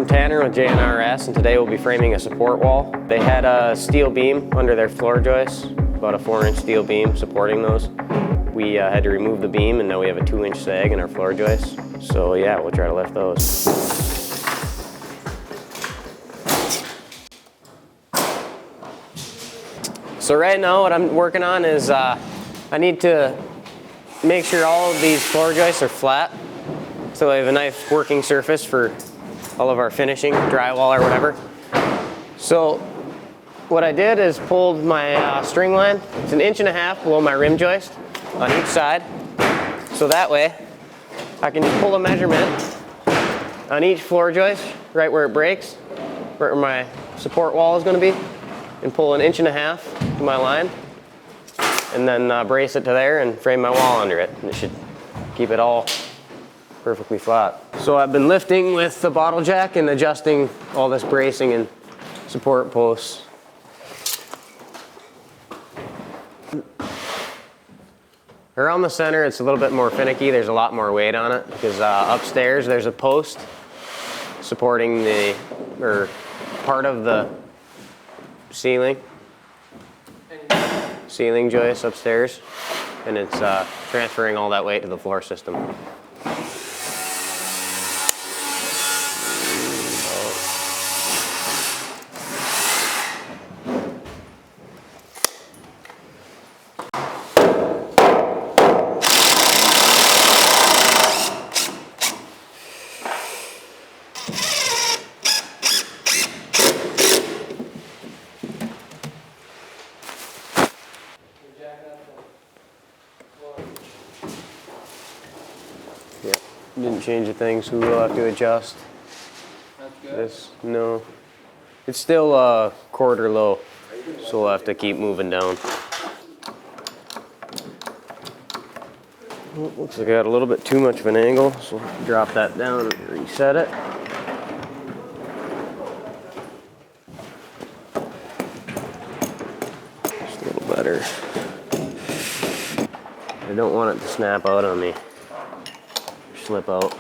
Tanner with J&RS, and today we'll be framing a support wall. They had a steel beam under their floor joists, about a 4-inch steel beam supporting those. We had to remove the beam, and now we have a 2-inch sag in our floor joists. So yeah, we'll try to lift those. So right now what I'm working on is I need to make sure all of these floor joists are flat, so we have a nice working surface for all of our finishing, drywall or whatever. So what I did is pulled my string line. It's 1.5 inches below my rim joist on each side. So that way I can just pull a measurement on each floor joist right where it breaks, where my support wall is going to be, and pull 1.5 inches to my line, and then brace it to there and frame my wall under it. And it should keep it all perfectly flat. So I've been lifting with the bottle jack and adjusting all this bracing and support posts. Around the center it's a little bit more finicky. There's a lot more weight on it because upstairs there's a post supporting part of the ceiling joist upstairs, and it's transferring all that weight to the floor system. Yeah, didn't change a thing, so we'll have to adjust. That's good. This, no. It's still quarter low, so we'll have to keep moving down. Well, looks like I got a little bit too much of an angle, so we'll drop that down and reset it. Just a little better. I don't want it to snap out on me. Slip out.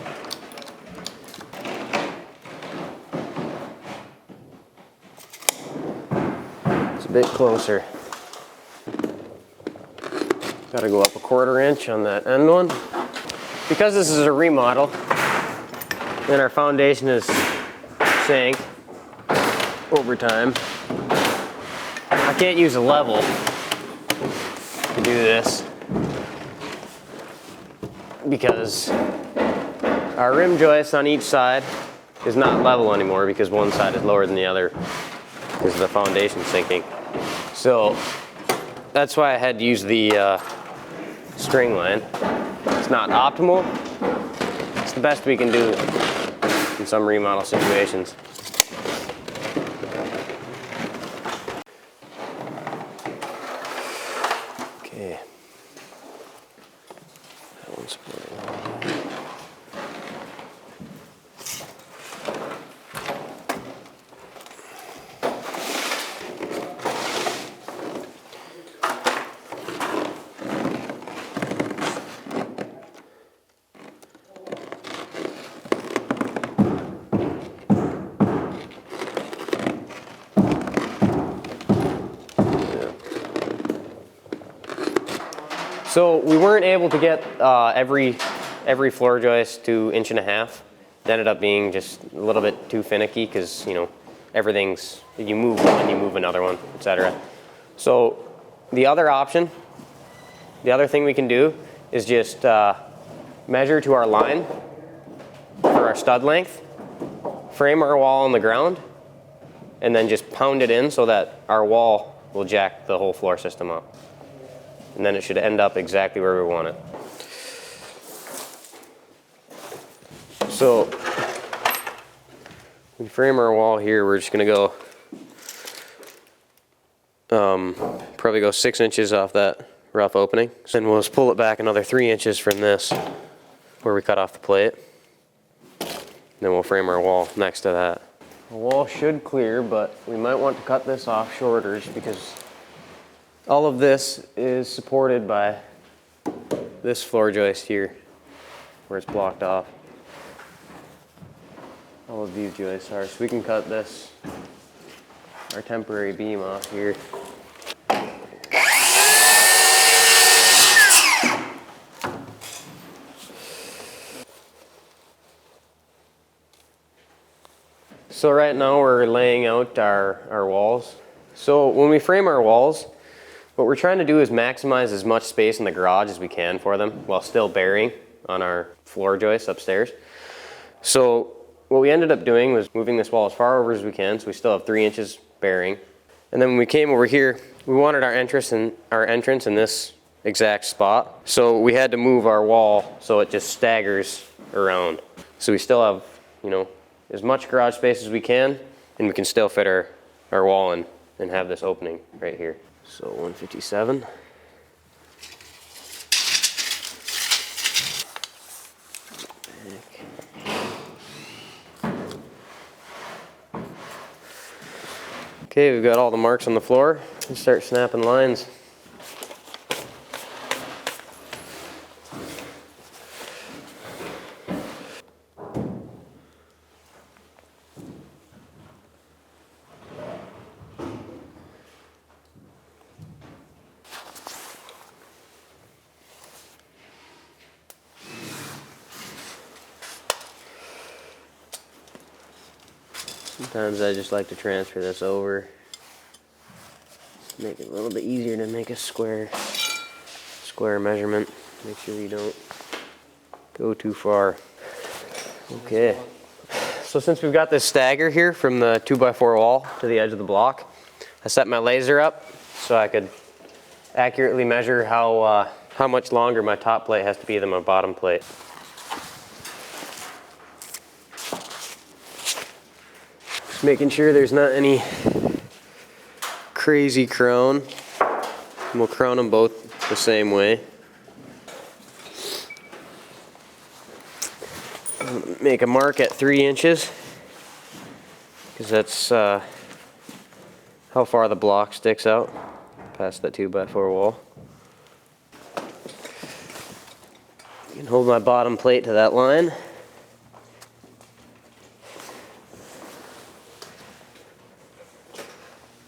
It's a bit closer. Got to go up 1/4 inch on that end one. Because this is a remodel and our foundation is sank over time, I can't use a level to do this because our rim joist on each side is not level anymore because one side is lower than the other because the foundation sinking. So that's why I had to use the string line. It's not optimal. It's the best we can do in some remodel situations. Okay. That one's supporting. So we weren't able to get every floor joist to 1.5 inches. It ended up being just a little bit too finicky because, you know, everything's, you move one, you move another one, etc. So the other option, the other thing we can do is just measure to our line for our stud length, frame our wall on the ground, and then just pound it in so that our wall will jack the whole floor system up. And then it should end up exactly where we want it. So we frame our wall here. We're just going to go probably go 6 inches off that rough opening. And we'll just pull it back another 3 inches from this where we cut off the plate. Then we'll frame our wall next to that. The wall should clear, but we might want to cut this off shorter because all of this is supported by this floor joist here where it's blocked off. All all of these joists are. So we can cut this, our temporary beam off here. So right now we're laying out our walls. So when we frame our walls, what we're trying to do is maximize as much space in the garage as we can for them while still bearing on our floor joists upstairs. So what we ended up doing was moving this wall as far over as we can, so we still have 3 inches bearing. And then when we came over here, we wanted our entrance in this exact spot. So we had to move our wall so it just staggers around. So we still have, you know, as much garage space as we can, and we can still fit our wall in and have this opening right here. So 157. Okay, we've got all the marks on the floor. Let's start snapping lines. Sometimes I just like to transfer this over, make it a little bit easier to make a square measurement. Make sure you don't go too far. Okay, so since we've got this stagger here from the 2x4 wall to the edge of the block, I set my laser up so I could accurately measure how much longer my top plate has to be than my bottom plate. Just making sure there's not any crazy crown. And we'll crown them both the same way. I'm gonna make a mark at 3 inches because that's how far the block sticks out past that 2x4 wall. I can hold my bottom plate to that line.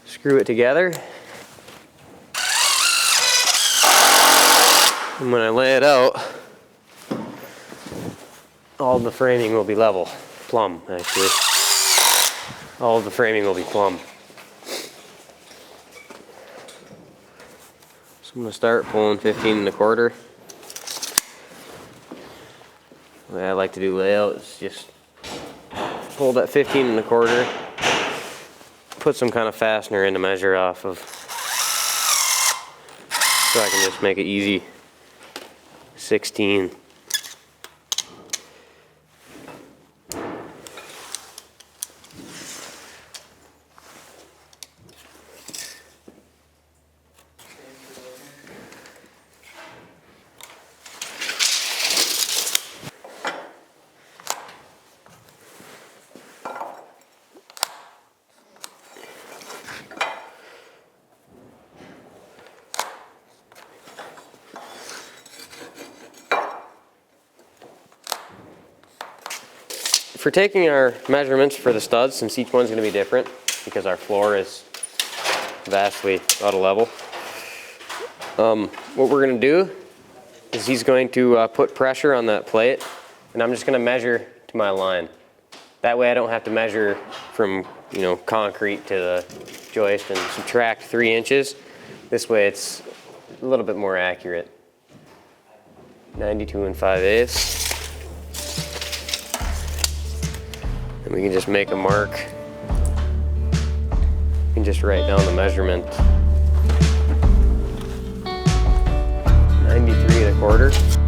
Screw it together. And when I lay it out, all of the framing will be level. Plumb, actually. All of the framing will be plumb. So I'm going to start pulling 15 1/4. The way I like to do layout is just pull that 15 1/4. Put some kind of fastener in to measure off of, so I can just make it easy. 16. For taking our measurements for the studs, since each one's going to be different because our floor is vastly out of level, what we're going to do is he's going to put pressure on that plate, and I'm just going to measure to my line. That way I don't have to measure from, you know, concrete to the joist and subtract 3 inches. This way it's a little bit more accurate. 92 5/8. And we can just make a mark. You can just write down the measurement. 93 1/4.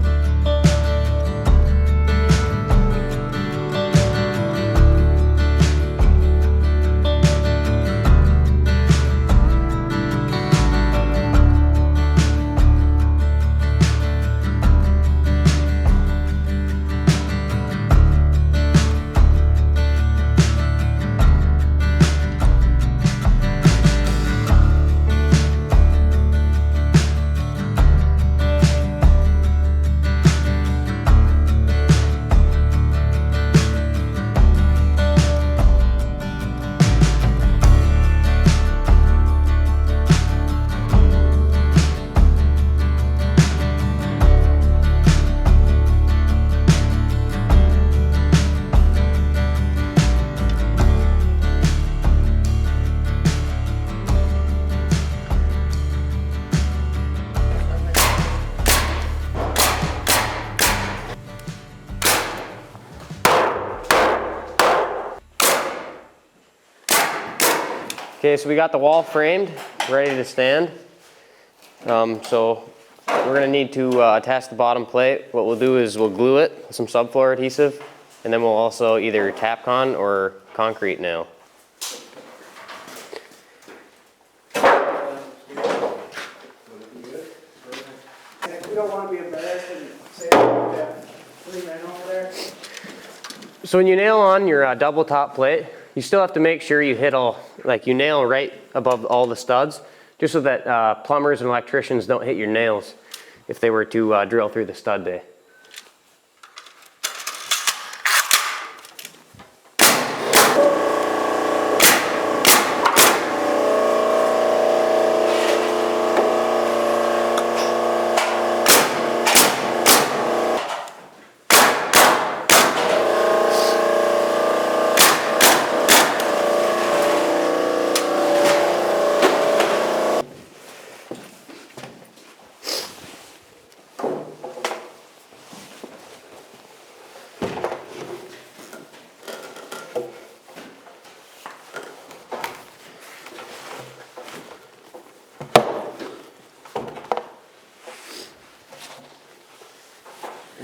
Okay, so we got the wall framed, ready to stand. So we're gonna need to attach the bottom plate. What we'll do is we'll glue it with some subfloor adhesive, and then we'll also either Tapcon or concrete nail. We don't want to be embarrassed and say that 3 men over there. So when you nail on your double top plate, you still have to make sure you hit you nail right above all the studs, just so that plumbers and electricians don't hit your nails if they were to drill through the stud bay.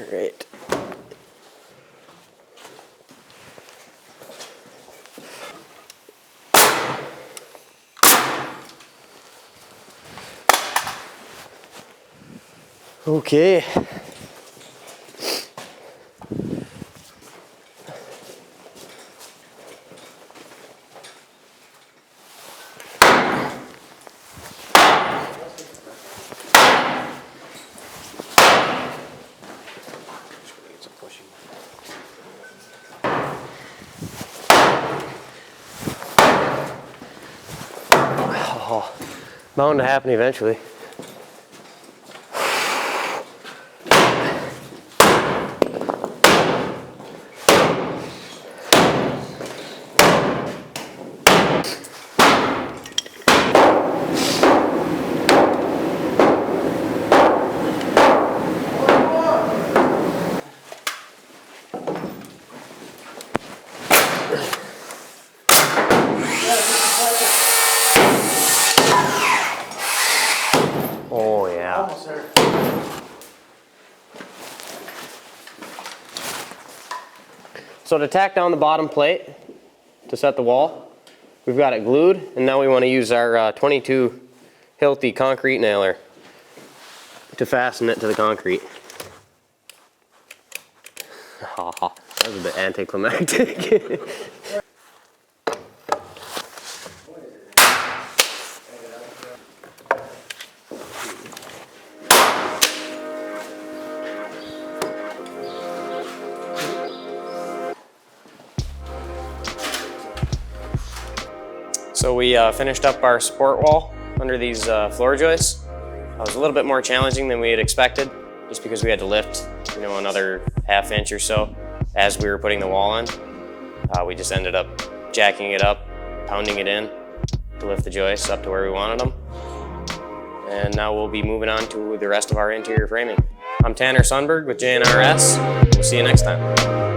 Great. Okay. Oh, bound to happen eventually. Oh yeah. Almost there. So to tack down the bottom plate to set the wall, we've got it glued, and now we want to use our 22 Hilti concrete nailer to fasten it to the concrete. That was a bit anticlimactic. So we finished up our support wall under these floor joists. It was a little bit more challenging than we had expected, just because we had to lift, another ½ inch or so as we were putting the wall on. We just ended up jacking it up, pounding it in to lift the joists up to where we wanted them. And now we'll be moving on to the rest of our interior framing. I'm Tanner Sundberg with J&RS. We'll see you next time.